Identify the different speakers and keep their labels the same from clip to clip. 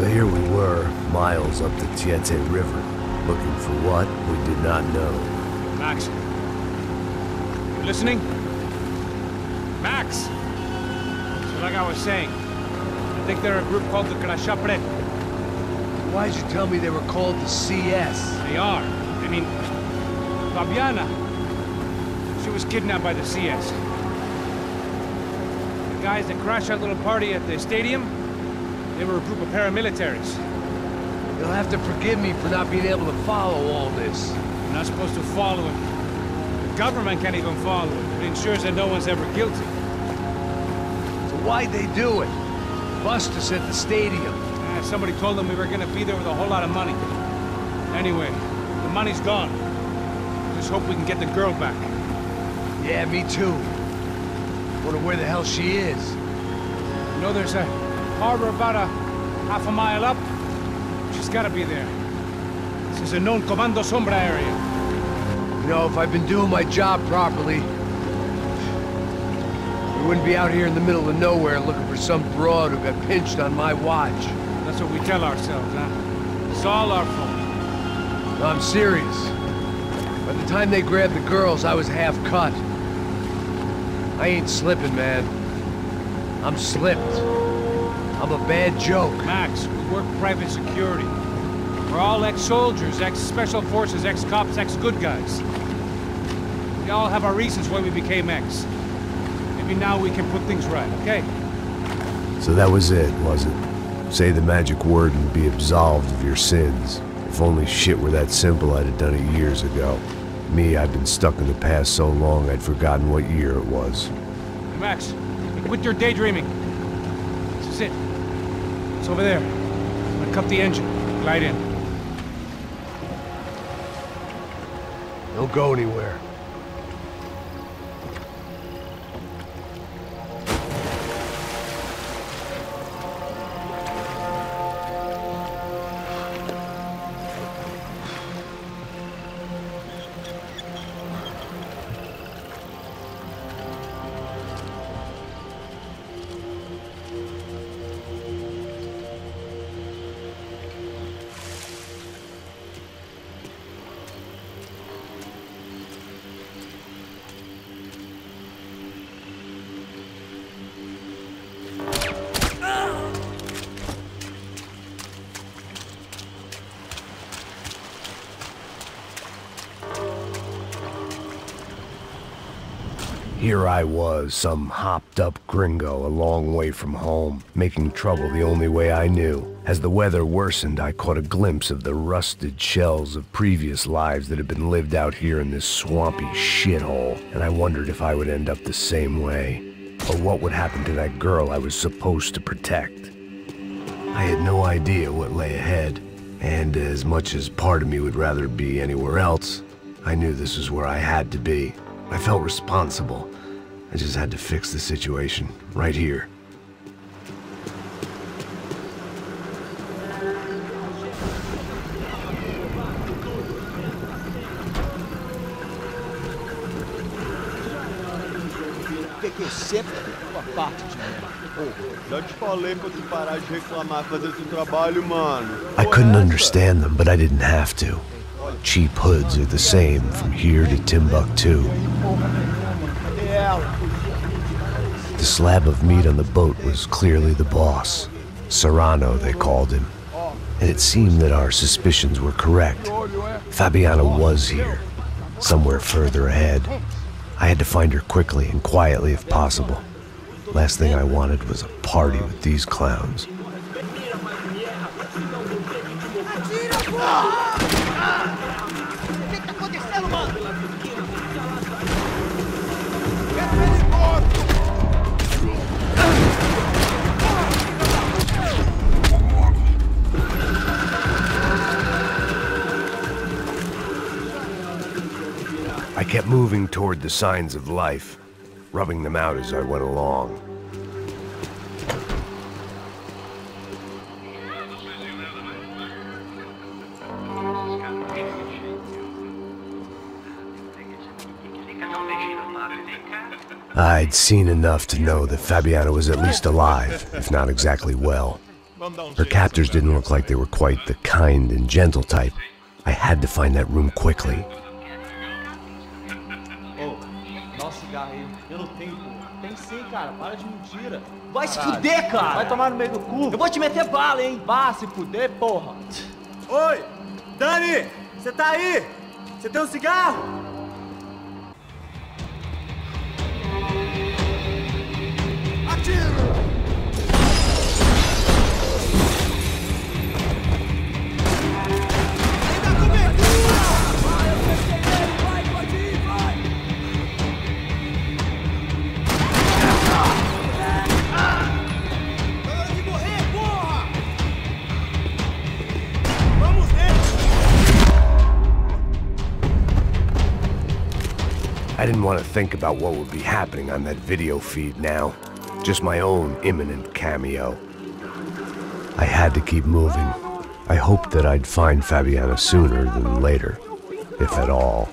Speaker 1: So here we were, miles up the Tiete River, looking for what we did not know.
Speaker 2: Max. You listening? Max! So like I was saying, I think they're a group called the Shadowplay.
Speaker 3: Why'd you tell me they were called the CS?
Speaker 2: They are. I mean, Fabiana. She was kidnapped by the CS. The guys that crashed that little party at the stadium, they were a group of paramilitaries.
Speaker 3: You'll have to forgive me for not being able to follow all this.
Speaker 2: You're not supposed to follow it. The government can't even follow it. It ensures that no one's ever guilty.
Speaker 3: So why'd they do it? Bust us at the stadium.
Speaker 2: Somebody told them we were gonna be there with a whole lot of money. Anyway, the money's gone. Just hope we can get the girl back.
Speaker 3: Yeah, me too. Wonder where the hell she is.
Speaker 2: You know, there's a harbor about a half a mile up. She's gotta be there. This is a known Comando Sombra area.
Speaker 3: You know, if I'd been doing my job properly, we wouldn't be out here in the middle of nowhere looking for some broad who got pinched on my watch.
Speaker 2: That's what we tell ourselves, huh? It's all our fault.
Speaker 3: No, I'm serious. By the time they grabbed the girls, I was half cut. I ain't slipping, man. I'm slipped. I'm a bad joke.
Speaker 2: Max, we work private security. We're all ex-soldiers, ex-special forces, ex-cops, ex-good guys. We all have our reasons why we became ex. Maybe now we can put things right, okay?
Speaker 1: So that was it, was it? Say the magic word and be absolved of your sins. If only shit were that simple, I'd have done it years ago. Me, I've been stuck in the past so long I'd forgotten what year it was.
Speaker 2: Hey Max, quit your daydreaming. This is it. It's over there. I'm gonna cut the engine. Glide in.
Speaker 3: Don't go anywhere.
Speaker 1: Here I was, some hopped-up gringo a long way from home, making trouble the only way I knew. As the weather worsened, I caught a glimpse of the rusted shells of previous lives that had been lived out here in this swampy shithole, and I wondered if I would end up the same way, or what would happen to that girl I was supposed to protect. I had no idea what lay ahead, and as much as part of me would rather be anywhere else, I knew this was where I had to be. I felt responsible. I just had to fix the situation, right here.
Speaker 4: Que eu sempre tua parte de merda.
Speaker 5: Já te falei pra tu parar de reclamar e fazer teu trabalho, mano.
Speaker 1: I couldn't understand them, but I didn't have to. Cheap hoods are the same from here to Timbuktu. The slab of meat on the boat was clearly the boss. Serrano, they called him. And it seemed that our suspicions were correct. Fabiana was here, somewhere further ahead. I had to find her quickly and quietly if possible. Last thing I wanted was a party with these clowns. I kept moving toward the signs of life, rubbing them out as I went along. I'd seen enough to know that Fabiana was at least alive, if not exactly well. Her captors didn't look like they were quite the kind and gentle type. I had to find that room quickly.
Speaker 4: Ô, dá um cigarro aí. Eu não tenho, pô. Tem sim, cara. Para de mentira. Vai se fuder, cara. Vai tomar no meio do cu. Eu vou te meter bala, hein. Vá se fuder, porra.
Speaker 5: Oi! Dani! Você tá aí? Você tem um cigarro?
Speaker 1: I didn't want to think about what would be happening on that video feed now. Just my own imminent cameo. I had to keep moving. I hoped that I'd find Fabiana sooner than later, if at all.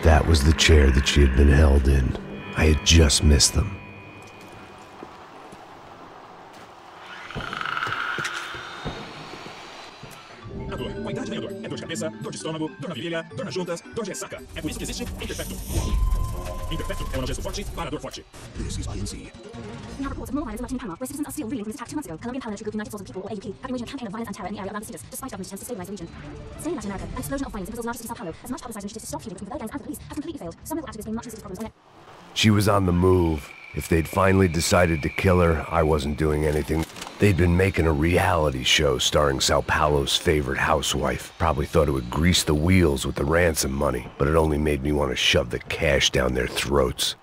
Speaker 1: That was the chair that she had been held in. I had just missed them.
Speaker 6: Com a idade vem a dor. É dor de cabeça, dor de estômago, dor na virilha, dor nas juntas, dor de ressaca. É por isso que existe Imperfecto. Imperfecto é um analgésico forte para dor forte. This is INC.
Speaker 7: We have reports of more violence erupting in Panama, where citizens are still reeling from this attack 2 months ago. Colombian paramilitary group United Forces of People, or AUP, have been waging a campaign of violence and terror in the area around the cities, despite government attempts to stabilize the region. Staying in Latin America, an explosion of violence in Brazil's largest city, Sao Paulo, as much publicized initiatives to stop feuding between the gangs and the police have completely failed. Some local activists blame much of the city's problems on their...
Speaker 1: She was on the move. If they'd finally decided to kill her, I wasn't doing anything. They'd been making a reality show starring Sao Paulo's favorite housewife. Probably thought it would grease the wheels with the ransom money, but it only made me want to shove the cash down their throats.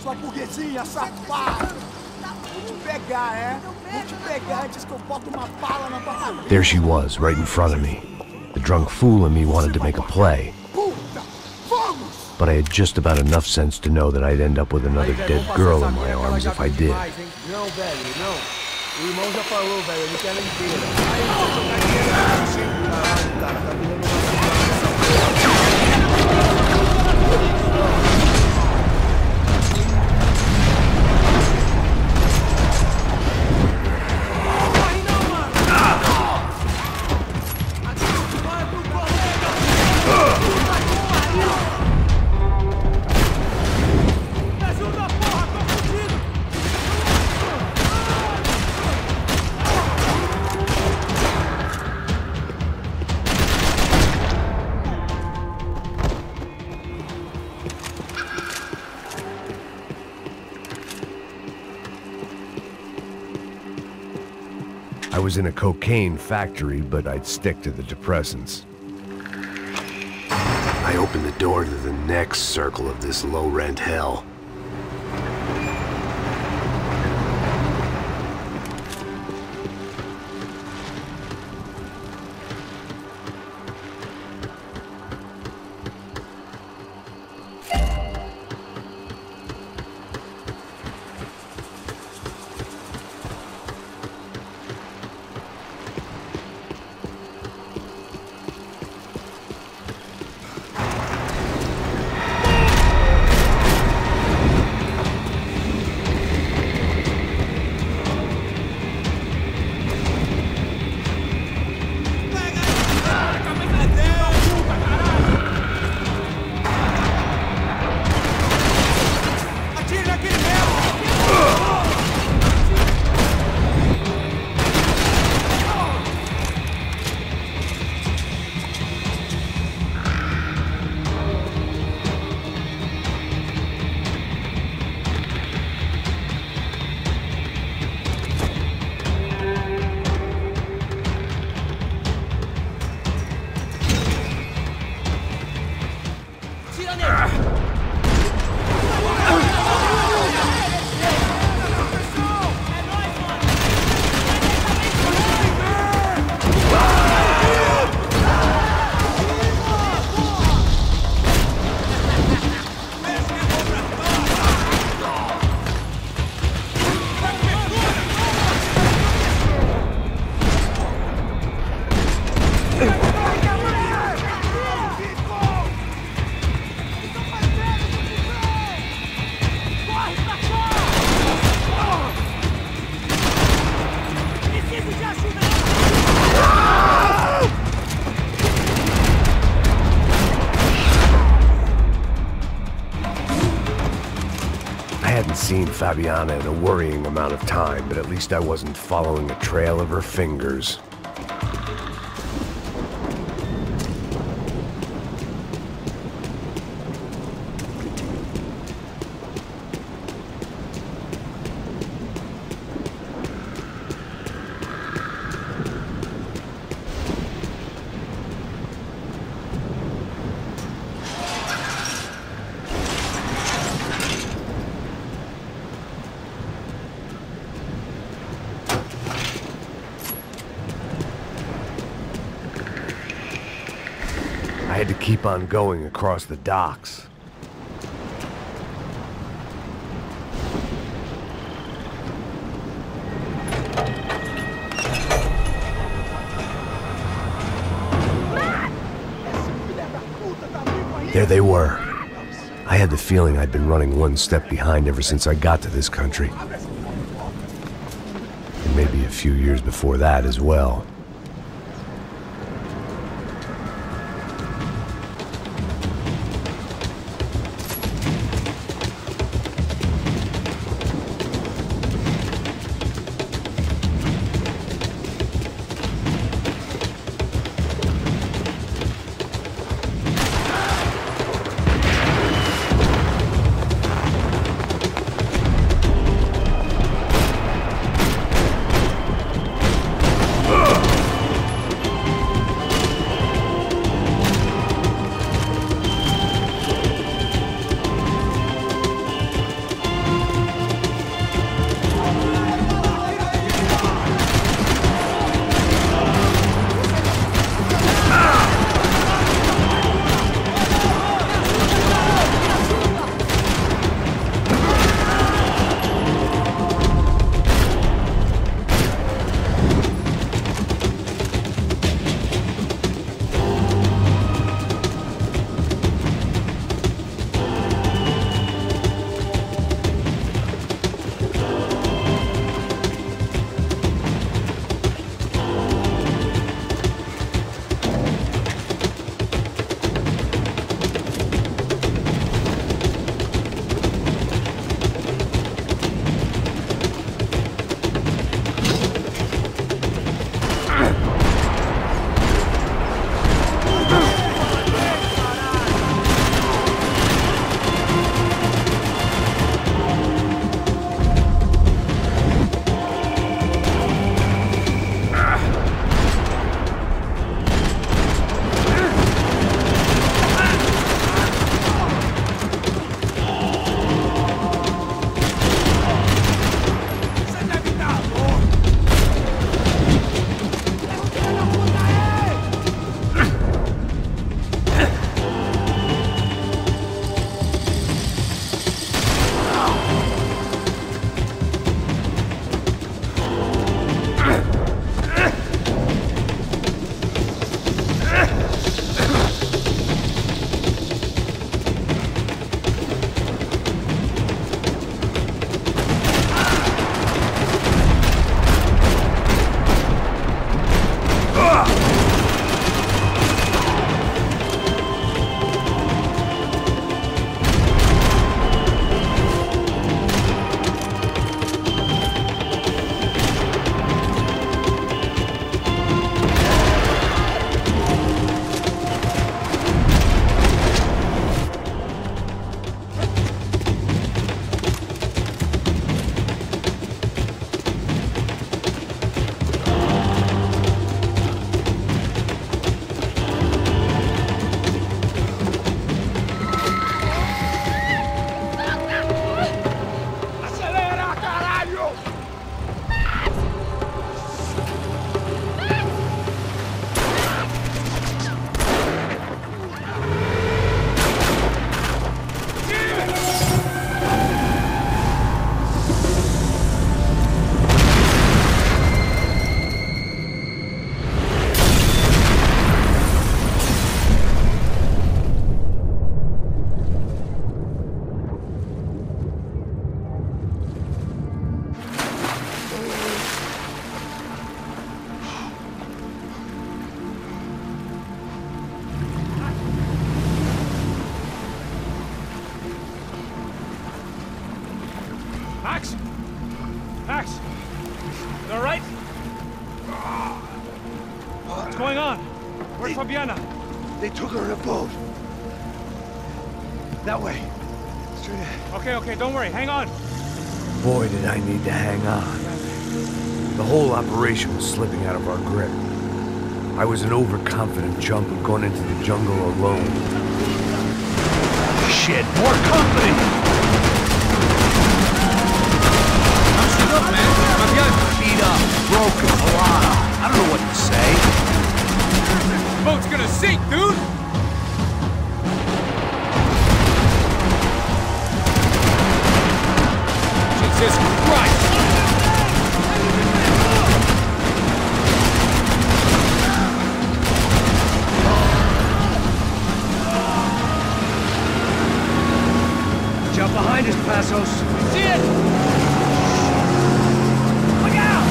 Speaker 8: Sua burguesinha safada! Vou te pegar, é? Vou te pegar antes que eu boto uma bala na tua cabeça.
Speaker 1: There she was, right in front of me. The drunk fool in me wanted to make a play. But I had just about enough sense to know that I'd end up with another dead girl in my arms if I did.
Speaker 4: Não, velho, não. O irmão já falou, velho, ele quer ela inteira. Caralho, cara, tá virando
Speaker 1: I was in a cocaine factory, but I'd stick to the depressants. I opened the door to the next circle of this low-rent hell. Seen Fabiana in a worrying amount of time, but at least I wasn't following a trail of her fingers. I had to keep on going across the docks. There they were. I had the feeling I'd been running one step behind ever since I got to this country. And maybe a few years before that as well.
Speaker 9: Ugh!
Speaker 2: Max? Max? You all right? What's going on? Where's Fabiana?
Speaker 3: They took her in a boat. That way. Straight ahead.
Speaker 2: Okay, don't worry. Hang on.
Speaker 1: Boy, did I need to hang on. The whole operation was slipping out of our grip. I was an overconfident chump who'd gone into the jungle alone.
Speaker 3: Shit, more company!
Speaker 2: How's she look, man? Fabiana.
Speaker 3: Beat up, broken, a lot. I don't know what to say.
Speaker 2: The boat's gonna sink, dude! Jesus Christ!
Speaker 3: Jump behind us, Passos.
Speaker 2: See it! Look out!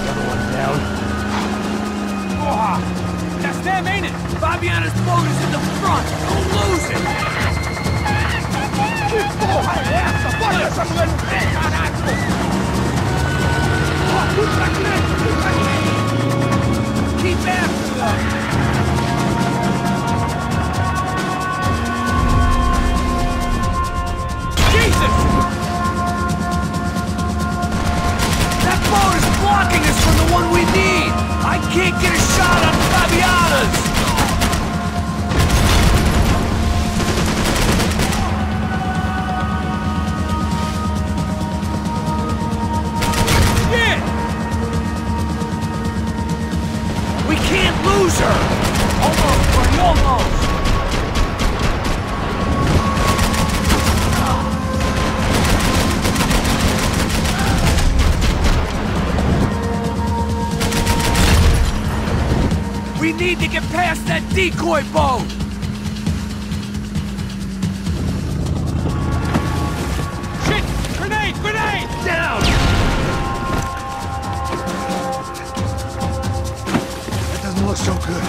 Speaker 3: Another one down.
Speaker 2: Oh, that's them, ain't it?
Speaker 3: Fabiana's boat is in the front. Don't lose it.
Speaker 8: Porra é essa? Bota essa mulher no pé, caralho! Ó, tudo pra direita, tudo pra direita! Keep after them!
Speaker 2: Jesus!
Speaker 3: That boat is blocking us from the one we need! I can't get a shot on Fabiana's! We can't lose her! Almost, buddy, almost! We need to get past that decoy boat!
Speaker 2: Shit! Grenade! Grenade!
Speaker 3: Down! That doesn't look so good.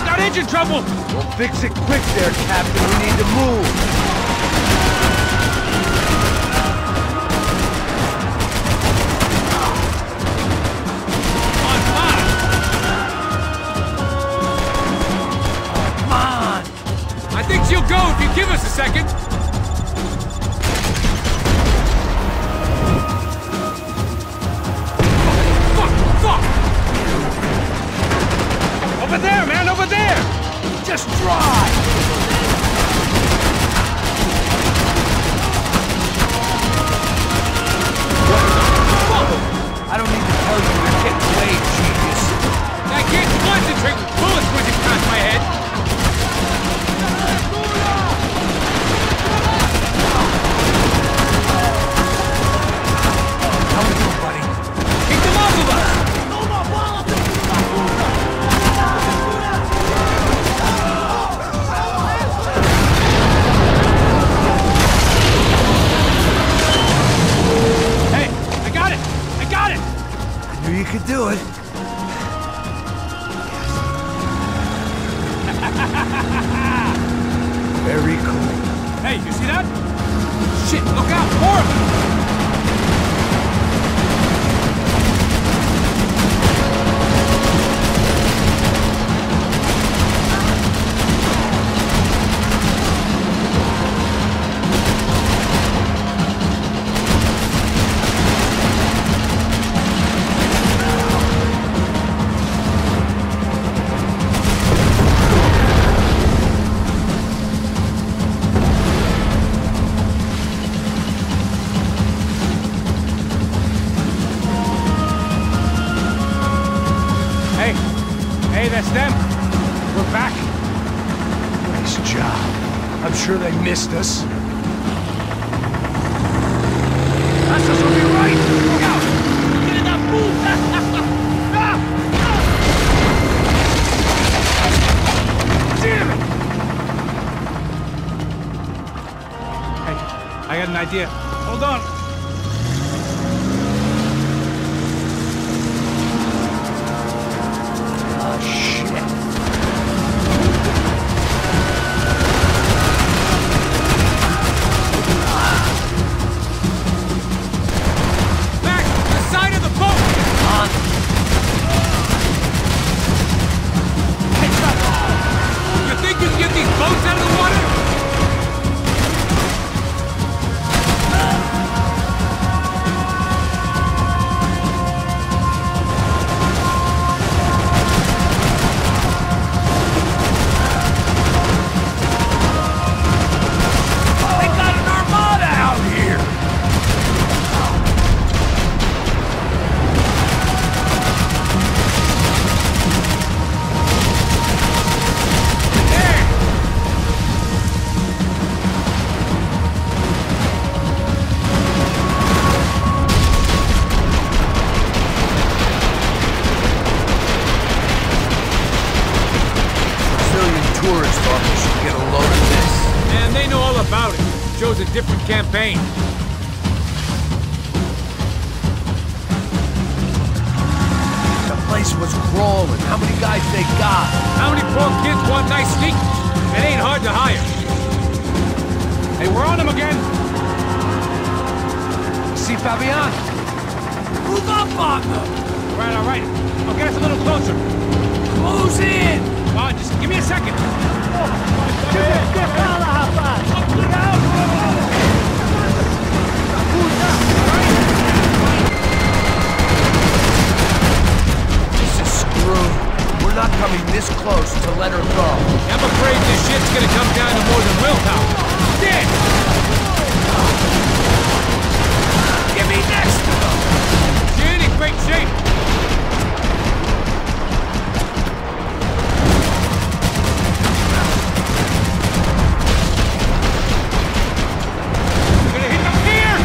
Speaker 2: Got engine trouble!
Speaker 3: We'll fix it quick there, Captain. We need to move.
Speaker 2: I think she'll go if you give us a second. Fuck! Over there, man, over there!
Speaker 3: Just drive! I don't need to tell you you're getting away, genius.
Speaker 2: I can't concentrate with bullets whizzing past my head.
Speaker 3: How we doing, buddy?
Speaker 2: Keep them off of us! Hey, I got it! I got it!
Speaker 3: I knew you could do it. Very cool.
Speaker 2: Hey, you see that? Shit, look out! More of them! Hey, that's them. We're back.
Speaker 3: Nice job. I'm sure they missed us. That's us on your right! Look out! Get in that pool! Damn it!
Speaker 2: Hey, I got an idea. Hold on.
Speaker 3: get a load of this.
Speaker 2: And they know all about it. Shows a different campaign.
Speaker 3: The place was crawling. How many guys they got?
Speaker 2: How many poor kids want nice sneakers? It ain't hard to hire. Hey, we're on them again.
Speaker 3: See Fabian? Move up, partner!
Speaker 2: All right. I'll get us a little closer.
Speaker 3: Close in!
Speaker 2: Come on, just give me a second.
Speaker 3: This is screwed. We're not coming this close to let her go.
Speaker 2: I'm afraid this shit's gonna come down to more than willpower. Dead!
Speaker 3: Give me next to them!
Speaker 2: She ain't in great shape. We're gonna hit the pier!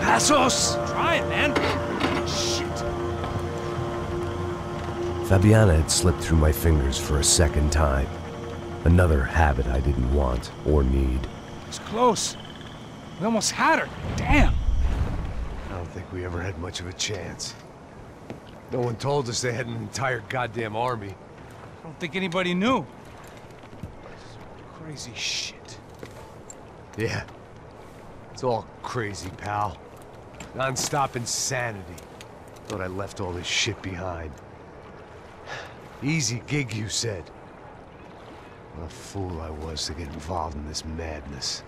Speaker 3: Passos!
Speaker 2: Try it, man. Shit.
Speaker 1: Fabiana had slipped through my fingers for a second time. Another habit I didn't want or need.
Speaker 2: It's close. We almost had her. Damn.
Speaker 3: I don't think we ever had much of a chance. No one told us they had an entire goddamn army.
Speaker 2: I don't think anybody knew. Crazy shit.
Speaker 3: Yeah. It's all crazy, pal. Non-stop insanity. Thought I left all this shit behind. Easy gig, you said. What a fool I was to get involved in this madness.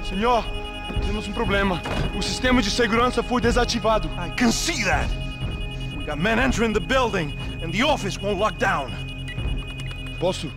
Speaker 9: Senhor, temos problema. O sistema de segurança foi desativado.
Speaker 5: I can see that. We got men entering the building, and the office won't lock down.
Speaker 9: Posso